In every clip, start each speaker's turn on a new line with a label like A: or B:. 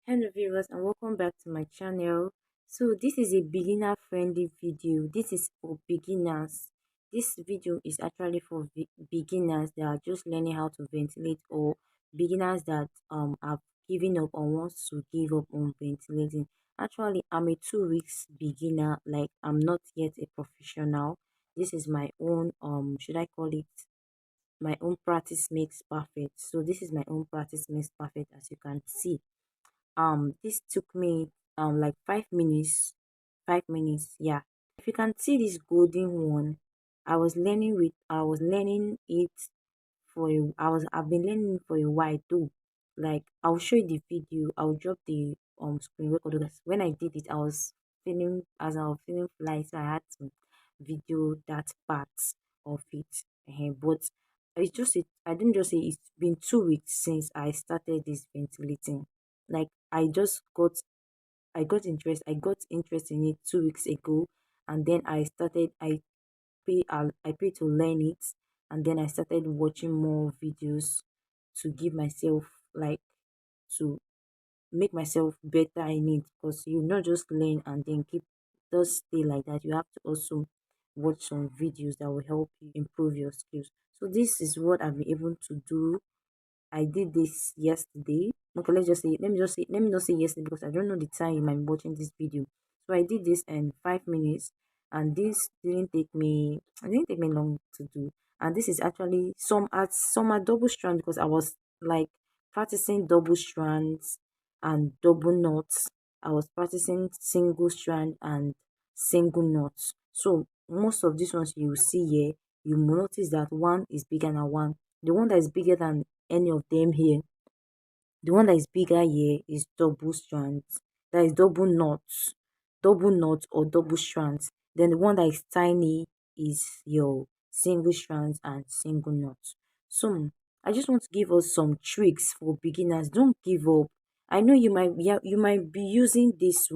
A: Hello viewers and welcome back to my channel. So this is a beginner friendly video. This is for beginners. This video is actually for beginners that are just learning how to ventilate, or beginners that have given up or wants to give up on ventilating. Actually, I'm a 2 weeks beginner. Like, I'm not yet a professional. This is my own, should I call it, my own practice makes perfect. So this is my own practice makes perfect, as you can see. This took me like 5 minutes. 5 minutes, yeah. If you can see this golden one, I was learning it for I've been learning it for a while too. Like, I'll show you the video. I'll drop the screen record, because when I did it, I was feeling fly, so I had to video that part of it. But I didn't just say it's been 2 weeks since I started this ventilating. Like, I got interest in it 2 weeks ago, and then I paid to learn it, and then I started watching more videos to give myself, like, to make myself better in it, because you not just learn and then keep just stay like that. You have to also watch some videos that will help you improve your skills. So this is what I've been able to do. I did this yesterday. Okay, let me not say yesterday, because I don't know the time you might be watching this video. So I did this in 5 minutes, and this didn't take me long to do. And this is actually some are double strand, because I was like practicing double strands and double knots. I was practicing single strand and single knots. So most of these ones you will see here, you will notice that one is bigger than one. The one that is bigger than any of them here, the one that is bigger here is double strands. That is double knots or double strands. Then the one that is tiny is your single strands and single knots. So I just want to give us some tricks for beginners. Don't give up. I know you might be using this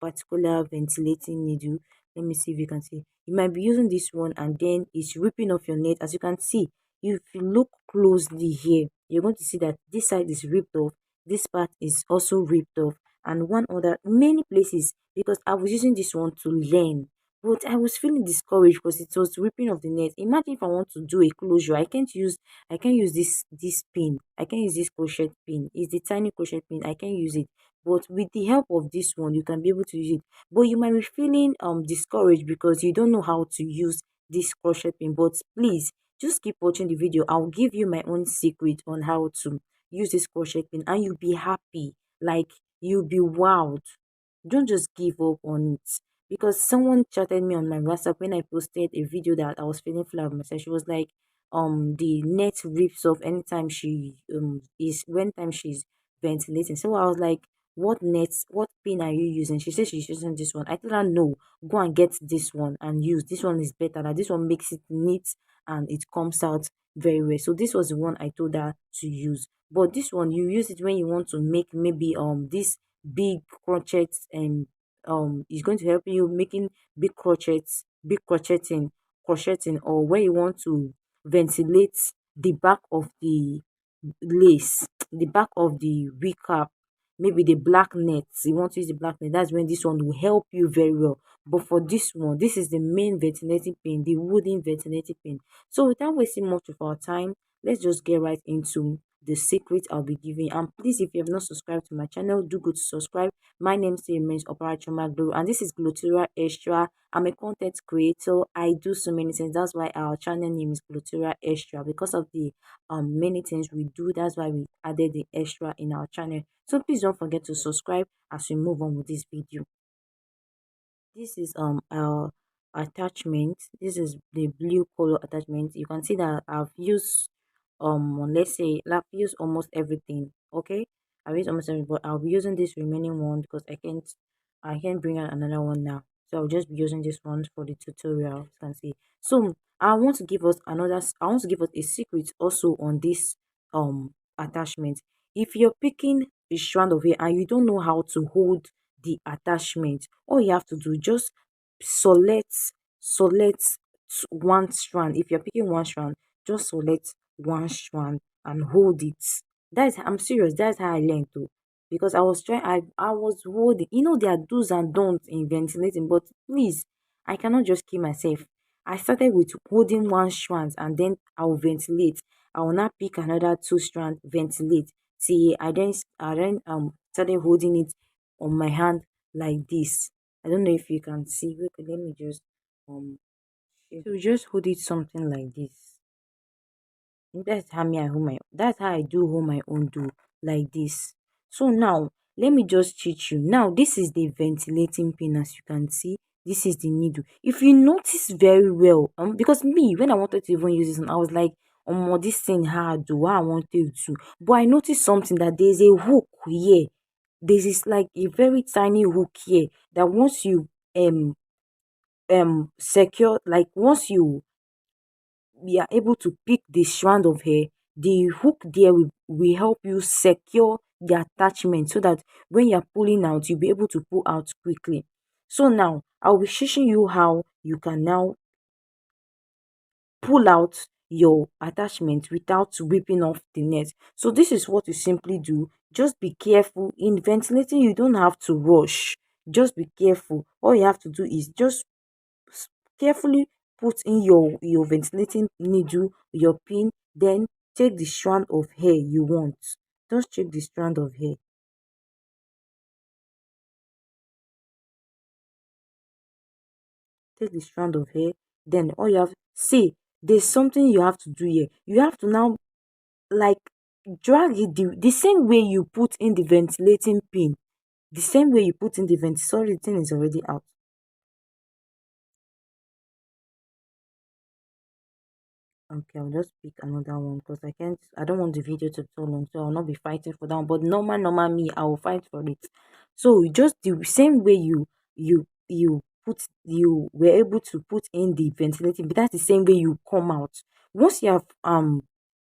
A: particular ventilating needle. Let me see if you can see. You might be using this one, and then it's ripping off your net. As you can see, if you look closely here, you're going to see that this side is ripped off, this part is also ripped off, and one other many places, because I was using this one to learn, but I was feeling discouraged because it was ripping off the net. Imagine if I want to do a closure, I can't use this pin. I can use this crochet pin. It's the tiny crochet pin. I can use it. But with the help of this one, you can be able to use it. But you might be feeling discouraged because you don't know how to use this crochet pin. But please, just keep watching the video. I'll give you my own secret on how to use this crochet pin, and you'll be happy. Like, you'll be wowed. Don't just give up on it. Because someone chatted me on my WhatsApp when I posted a video that I was feeling flat with myself. She was like, the net rips off anytime when time she's ventilating. So I was like, what pin are you using? She said she's using this one. I told her, no, go and get this one and use. This one is better. That this one makes it neat and it comes out very well. So this was the one I told her to use. But this one, you use it when you want to make maybe this big crochets, and is going to help you making big crocheting, or when you want to ventilate the back of the lace, the back of the wig cap, maybe the black net. You want to use the black net, that's when this one will help you very well. But for this one, this is the main ventilating pin, the wooden ventilating pin. So without wasting much of our time, let's just get right into the secret I'll be giving. And please, if you have not subscribed to my channel, do go to subscribe. My name still remains Operation Maglo, and this is Glutura Extra. I'm a content creator. I do so many things. That's why our channel name is Glutura Extra, because of the many things we do. That's why we added the extra in our channel. So please don't forget to subscribe as we move on with this video. This is our attachment. This is the blue color attachment. You can see that I've used let's say I've used almost everything. Okay, I've used almost everything, but I'll be using this remaining one because I can't bring out another one now. So I'll just be using this one for the tutorial. You can see. So I want to give us a secret also on this attachment. If you're picking a strand of hair and you don't know how to hold the attachment, all you have to do, just select one strand. If you're picking one strand, just select one strand and hold it. I'm serious, that's how I learned to. because I was trying. I was holding. There are do's and don'ts in ventilating, but please, I cannot just kill myself. I started with holding one strand and then I'll ventilate. I will not pick another two strand, ventilate. See, I then started holding it on my hand like this. I don't know if you can see. Wait, let me just um. So just hold it something like this. That's how me I hold my that's how I do hold my own do like this. So now let me just teach you. Now this is the ventilating pin as you can see. This is the needle. If you notice very well, because me when I wanted to even use this one, I was like, this thing hard do I wanted to. But I noticed something that there's a hook here. This is like a very tiny hook here that once you secure like once you are able to pick the strand of hair, the hook there will help you secure the attachment so that when you're pulling out, you'll be able to pull out quickly. So now I'll be showing you how you can now pull out your attachment without ripping off the net. So this is what you simply do. Just be careful. In ventilating, you don't have to rush. Just be careful. All you have to do is just s- carefully put in your ventilating needle, your pin, then take the strand of hair you want. Just check the strand of hair. Take the strand of hair. Then all you have see there's something you have to do here. You have to now like drag it the same way you put in the ventilating pin. The same way you put in the vent sorry, the thing is already out. Okay, I'll just pick another one because I don't want the video to be so long, so I'll not be fighting for that one. But normal me, I will fight for it. So just the same way you were able to put in the ventilating, but that's the same way you come out. Once you have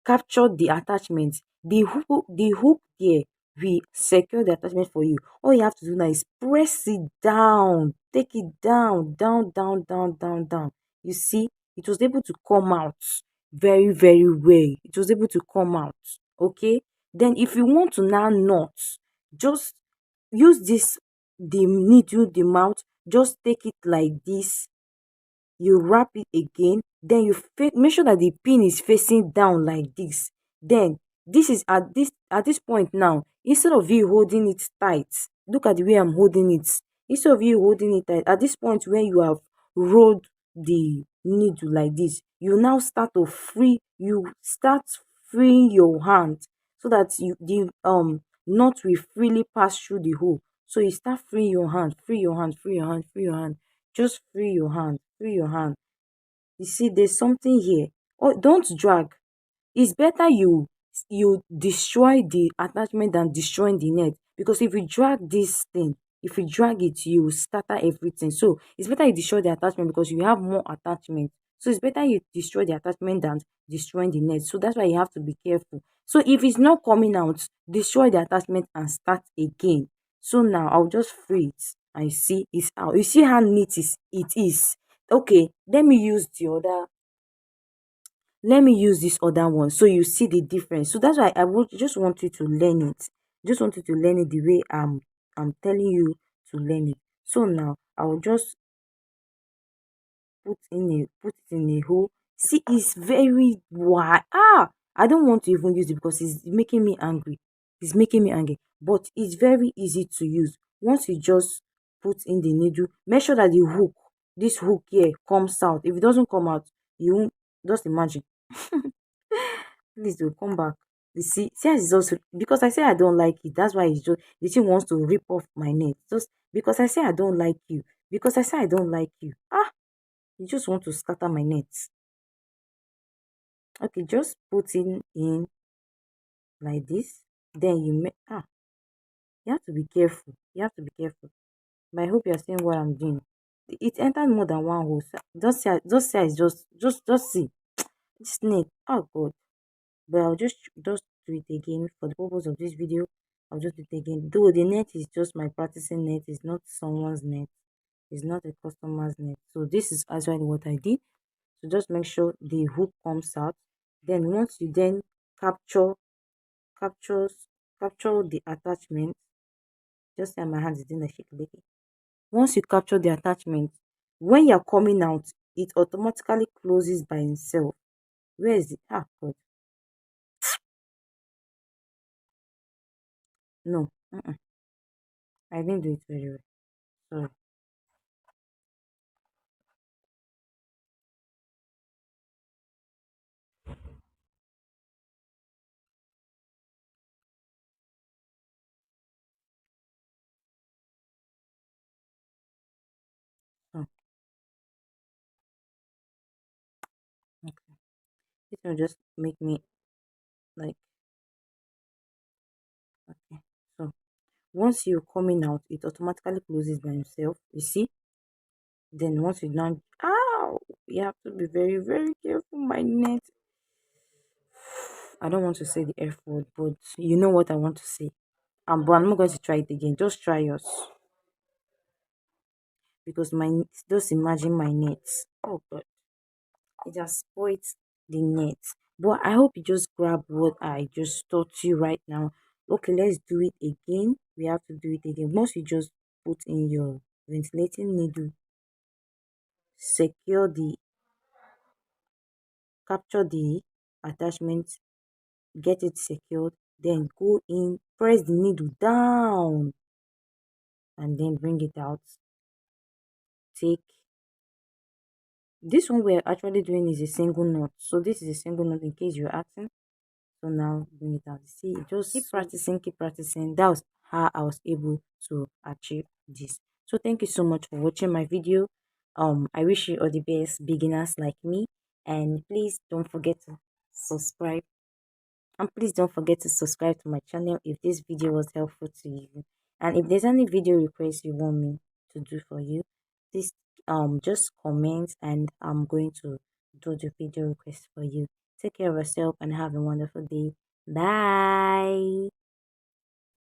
A: captured the attachment, the hook there we secure the attachment for you. All you have to do now is press it down, take it down, down, down, down, down, down. You see, it was able to come out very, very well. It was able to come out. Okay. Then if you want to now knot, just use this the needle, the mouth, just take it like this, you wrap it again, then make sure that the pin is facing down like this. Then this is at this point now, instead of you holding it tight, look at the way I'm holding it. Instead of you holding it tight, at this point when you have rolled the needle like this, you start freeing your hand so that the knot will freely pass through the hole. So you start freeing your hand, free your hand, free your hand, free your hand. Just free your hand, free your hand. You see, there's something here. Oh, don't drag. It's better you destroy the attachment than destroying the net. Because if you drag this thing, if you drag it, you scatter everything. So it's better you destroy the attachment because you have more attachment. So it's better you destroy the attachment than destroying the net. So that's why you have to be careful. So if it's not coming out, destroy the attachment and start again. So now I'll just free it. I see it's out. You see how neat it is. Okay, let me use this other one so you see the difference. So that's why just want you to learn it. Just want you to learn it the way I'm telling you to learn it. So now I'll just put it in a hole. See, it's very wide. I don't want to even use it because it's making me angry. It's making me angry. But it's very easy to use. Once you just put in the needle, make sure that this hook here comes out. If it doesn't come out, you won't just imagine. Please do come back. You see as it's also because I say I don't like it. That's why it's just the thing wants to rip off my neck. Just because I say I don't like you. Because I say I don't like you. You just want to scatter my nets. Okay, just put in like this. Then you make you have to be careful. You have to be careful. But I hope you're seeing what I'm doing. It entered more than one hole. Just say it's just see. This net. Oh god. But I'll just do it again for the purpose of this video. I'll just do it again. Though the net is just my practicing net, it's not someone's net. It's not a customer's net. So this is actually what I did. So just make sure the hook comes out. Then once you then capture captures capture the attachment, Just say my hand is doing a shake. Once you capture the attachment, when you're coming out, it automatically closes by itself. Where is it? Ah, God. No, I didn't do it very well. Sorry. Oh, okay. This will just make me like, okay. So once you're coming out, it automatically closes by itself. You see? Then once you now, ow, you have to be very, very careful. My net. I don't want to say the F word, but you know what I want to say. But I'm not going to try it again. Just try yours because just imagine my nets. Oh God, it has spoiled the net. But I hope you just grab what I just taught you right now. Okay, let's do it again. We have to do it again. Once you just put in your ventilating needle, secure the capture the attachment, get it secured, then go in, press the needle down, and then bring it out. Take this one we're actually doing is a single knot. So this is a single knot in case you're asking. So now bring it out. See, just keep practicing, keep practicing. That was how I was able to achieve this. So thank you so much for watching my video. I wish you all the best, beginners like me. And please don't forget to subscribe. And please don't forget to subscribe to my channel if this video was helpful to you. And if there's any video request you want me to do for you, please just comment and I'm going to do the video request for you. Take care of yourself and have a wonderful day. Bye.